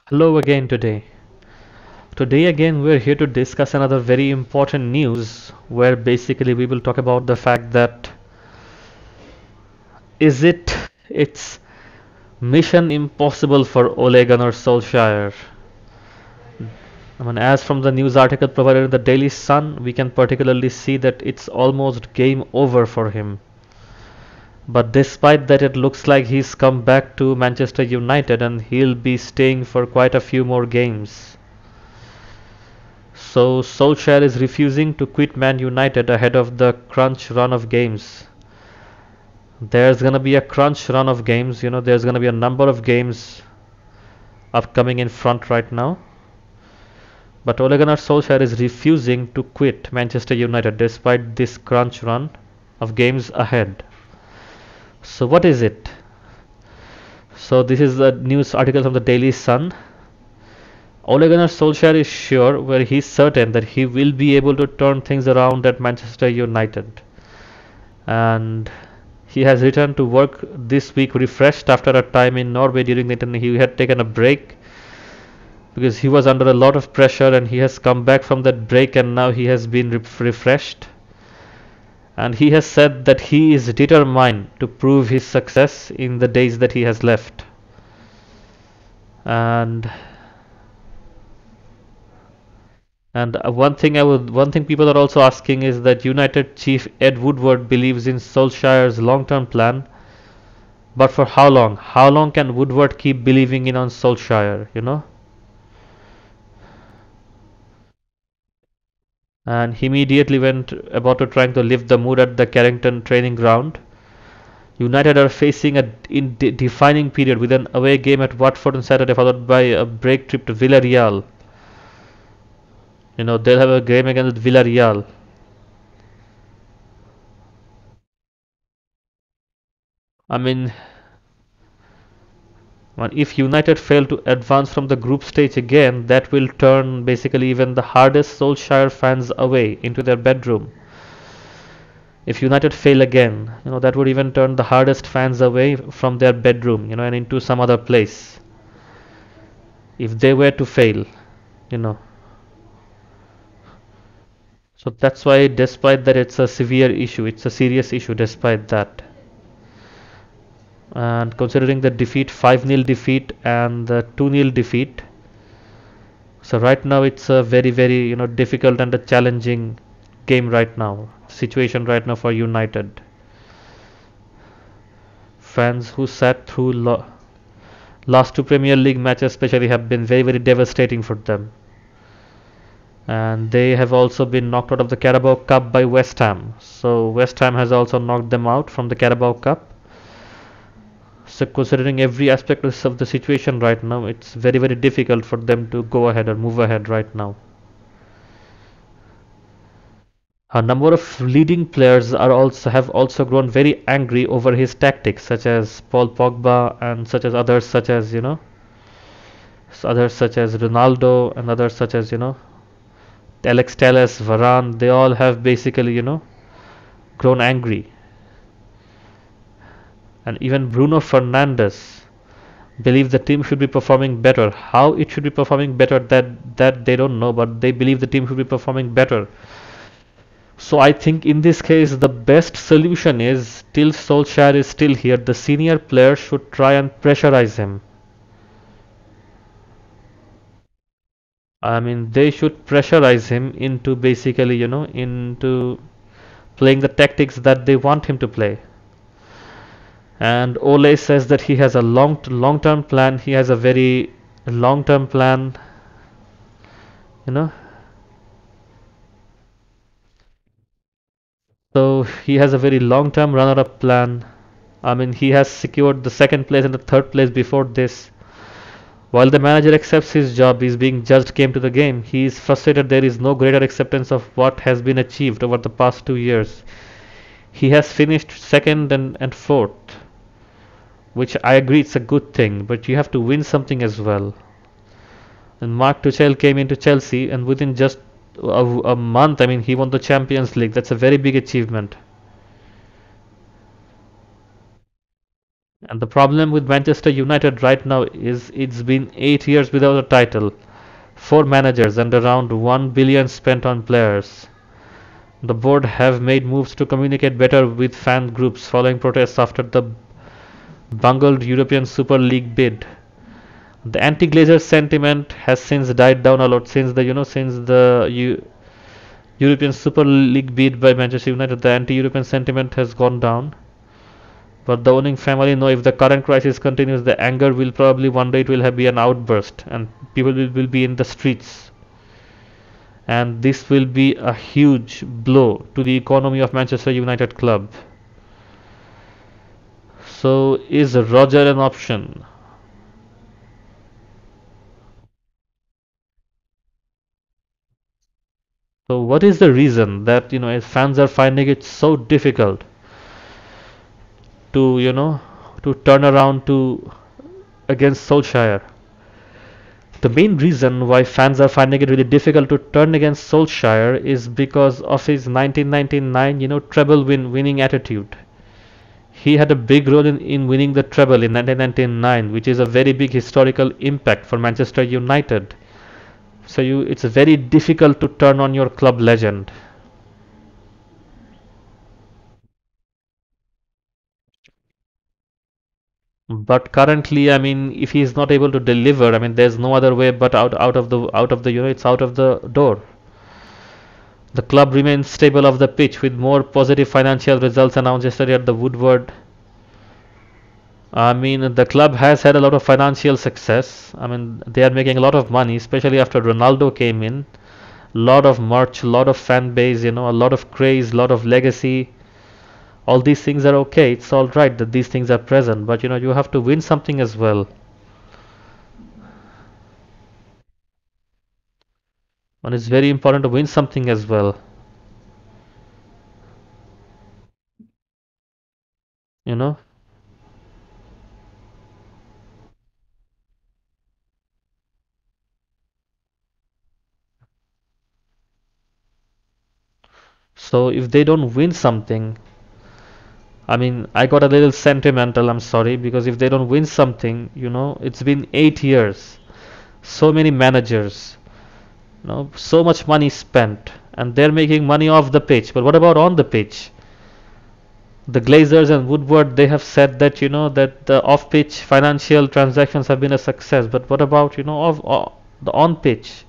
Hello again today. Today again we're here to discuss another very important news where basically we will talk about the fact that it's mission impossible for Ole Gunnar Solskjaer. I mean, as from the news article provided in the Daily Sun, we can particularly see that it's almost game over for him. But despite that, it looks like he's come back to Manchester United and he'll be staying for quite a few more games. So Solskjaer is refusing to quit Man United ahead of the crunch run of games. There's gonna be a crunch run of games, there's gonna be a number of games upcoming in front right now. But Ole Gunnar Solskjaer is refusing to quit Manchester United despite this crunch run of games ahead. So what is it? So this is a news article from the Daily Sun. Ole Gunnar Solskjaer is sure, where he's certain that he will be able to turn things around at Manchester United. And he has returned to work this week refreshed after a time in Norway during the internet. He had taken a break because he was under a lot of pressure and he has come back from that break and now he has been refreshed. And he has said that he is determined to prove his success in the days that he has left. And one thing people are also asking is that United chief Ed Woodward believes in Solskjaer's long-term plan, but for how long? How long can Woodward keep believing in on Solskjaer? And he immediately went about to trying to lift the mood at the Carrington training ground. United are facing a defining period with an away game at Watford on Saturday, followed by a break trip to Villarreal. They'll have a game against Villarreal. I mean, if United fail to advance from the group stage again, that will turn basically even the hardest Solskjaer fans away into their bedroom. If United fail again, that would even turn the hardest fans away from their bedroom, and into some other place. If they were to fail, you know. So that's why, despite that, it's a severe issue, it's a serious issue, despite that. And considering the defeat, 5-0 defeat and the 2-0 defeat, so right now it's a very, very difficult and a challenging game right now, situation right now for United fans who sat through last two Premier League matches, especially, have been very, very devastating for them. And they have also been knocked out of the Carabao Cup by West Ham. So West Ham has also knocked them out from the Carabao Cup. So considering every aspect of the situation right now, it's very, very difficult for them to go ahead or move ahead right now. A number of leading players have also grown very angry over his tactics, such as Paul Pogba and such as others, such as others such as Ronaldo and others such as Alex Telles, Varane. They all have basically grown angry, and even Bruno Fernandes believe the team should be performing better. How it should be performing better, that they don't know, but they believe the team should be performing better. So I think in this case the best solution is, till Solskjaer is still here, the senior players should try and pressurize him. I mean, they should pressurize him into basically, into playing the tactics that they want him to play. And Ole says that he has a long-term plan. He has a very long-term plan, you know. So he has a very long-term runner-up plan. I mean, he has secured the second place and the third place before this. While the manager accepts his job is being judged came to the game, he is frustrated there is no greater acceptance of what has been achieved over the past 2 years. He has finished second and fourth, which I agree it's a good thing, but you have to win something as well. And Mark Tuchel came into Chelsea, and within just a month, I mean, he won the Champions League. That's a very big achievement. And the problem with Manchester United right now is it's been 8 years without a title, four managers, and around 1 billion spent on players. The board have made moves to communicate better with fan groups following protests after the bungled European Super League bid. The anti-Glazer sentiment has since died down a lot since the European Super League bid by Manchester United. The anti-European sentiment has gone down. But the owning family know if the current crisis continues, the anger will probably one day it will be an outburst, and people will be in the streets. And this will be a huge blow to the economy of Manchester United club. So is Roger an option? So what is the reason that fans are finding it so difficult to to turn around to against Solskjaer? The main reason why fans are finding it really difficult to turn against Solskjaer is because of his 1999 treble winning attitude. He had a big role in winning the treble in 1999, which is a very big historical impact for Manchester United. So it's very difficult to turn on your club legend. But currently, I mean, if he is not able to deliver, I mean, there's no other way but out of the it's out of the door. The club remains stable off the pitch with more positive financial results announced yesterday at the Woodward. I mean, the club has had a lot of financial success. I mean, they are making a lot of money, especially after Ronaldo came in. Lot of merch, lot of fan base, a lot of craze, lot of legacy. All these things are okay. It's all right that these things are present, but you have to win something as well. And it's very important to win something as well. You know. So if they don't win something, I mean, I got a little sentimental, I'm sorry, because if they don't win something, it's been 8 years, so many managers, so much money spent, and they're making money off the pitch. But what about on the pitch? The Glazers and Woodward, they have said that, that the off-pitch financial transactions have been a success. But what about, the on-pitch?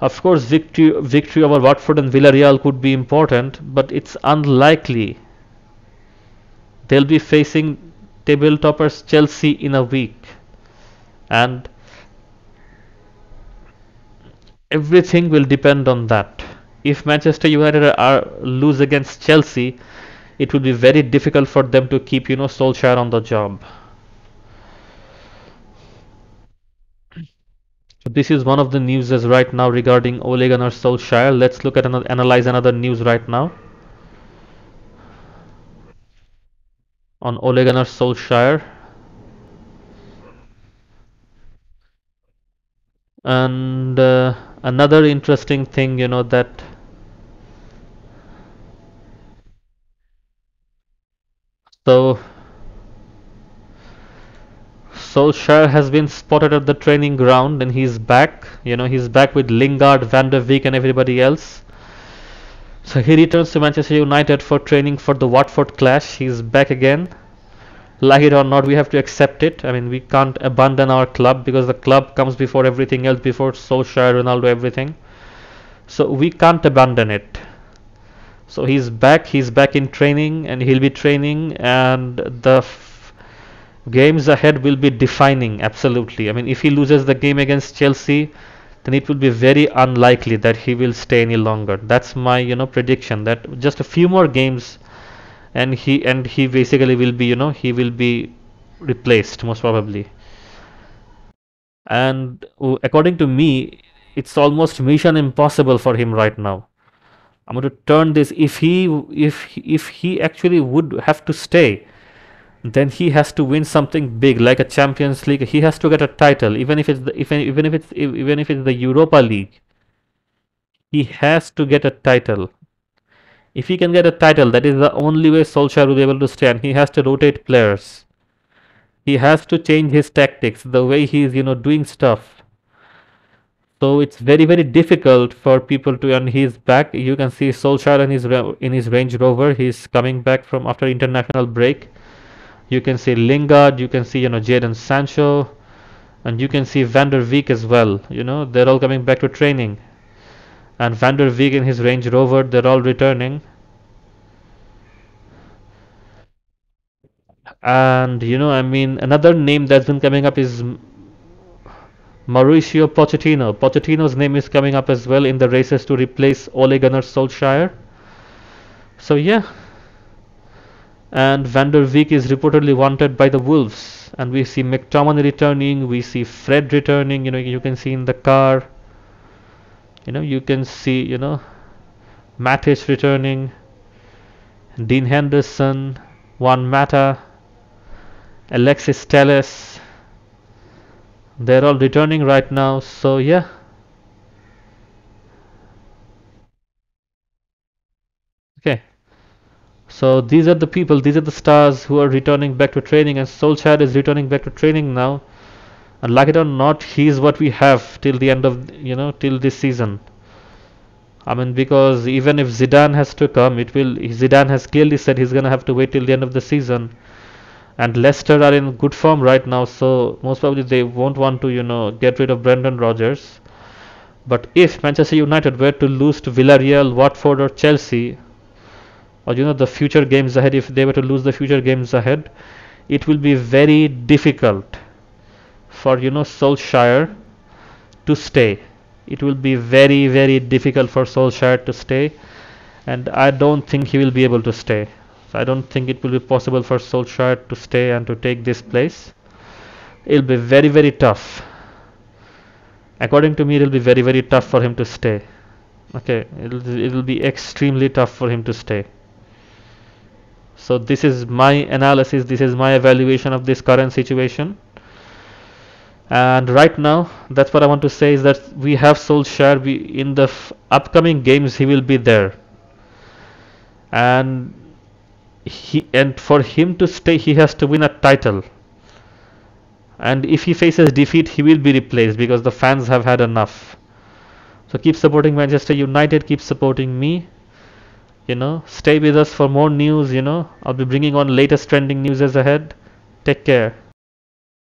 Of course, victory over Watford and Villarreal could be important, but it's unlikely. They'll be facing table toppers Chelsea in a week, and everything will depend on that. If Manchester United are lose against Chelsea, it will be very difficult for them to keep Solskjaer on the job. So this is one of the news as right now regarding Ole Gunnar Solskjaer. Let's look at analyze another news right now on Ole Gunnar Solskjaer. And another interesting thing, that so Solskjaer has been spotted at the training ground and he's back. He's back with Lingard, Vander and everybody else. So he returns to Manchester United for training for the Watford clash. He's back again. Like it or not, we have to accept it. I mean, we can't abandon our club because the club comes before everything else, before Solskjaer, Ronaldo, everything. So we can't abandon it. So he's back. He's back in training, and he'll be training, and the games ahead will be defining. Absolutely. I mean, if he loses the game against Chelsea, then it will be very unlikely that he will stay any longer. That's my prediction. That just a few more games, and he basically will be he will be replaced most probably. And according to me, it's almost mission impossible for him right now. I'm going to turn this. If he actually would have to stay, then he has to win something big like a Champions League. He has to get a title, even if it's the Europa League. He has to get a title. If he can get a title, that is the only way Solskjaer will be able to stay, and he has to rotate players. He has to change his tactics, the way he's doing stuff. So it's very very difficult for people to. And he's back. You can see Solskjaer in his Range Rover. He's coming back from after international break. You can see Lingard. You can see Jadon Sancho, and you can see Vander as well. They're all coming back to training. And Vander in his Range Rover. They're all returning. And I mean, another name that's been coming up is Mauricio Pochettino. Pochettino's name is coming up as well in the races to replace Ole Gunnar Solskjaer. So yeah, and Van der Beek is reportedly wanted by the Wolves. And we see McTominay returning, we see Fred returning, you can see in the car. You can see, Matic returning, Dean Henderson, Juan Mata, Alexis Telles. They're all returning right now, so yeah. Okay. So these are the people, these are the stars who are returning back to training, and Solskjaer is returning back to training now. And like it or not, he's what we have till the end of, till this season. I mean, because even if Zidane has to come, Zidane has clearly said he's gonna have to wait till the end of the season. And Leicester are in good form right now, so most probably they won't want to, get rid of Brendan Rodgers. But if Manchester United were to lose to Villarreal, Watford, or Chelsea, or the future games ahead, if they were to lose the future games ahead, it will be very difficult for Solskjaer to stay. It will be very very difficult for Solskjaer to stay, and I don't think he will be able to stay. So I don't think it will be possible for Solskjaer to stay and to take this place. It'll be very very tough. According to me, it'll be very very tough for him to stay. Okay, it'll be extremely tough for him to stay. So this is my analysis, this is my evaluation of this current situation. And right now, that's what I want to say, is that we have Solskjaer. In the upcoming games, he will be there. And for him to stay, he has to win a title. And if he faces defeat, he will be replaced because the fans have had enough. So keep supporting Manchester United, keep supporting me. Stay with us for more news. I'll be bringing on latest trending news as ahead. Take care.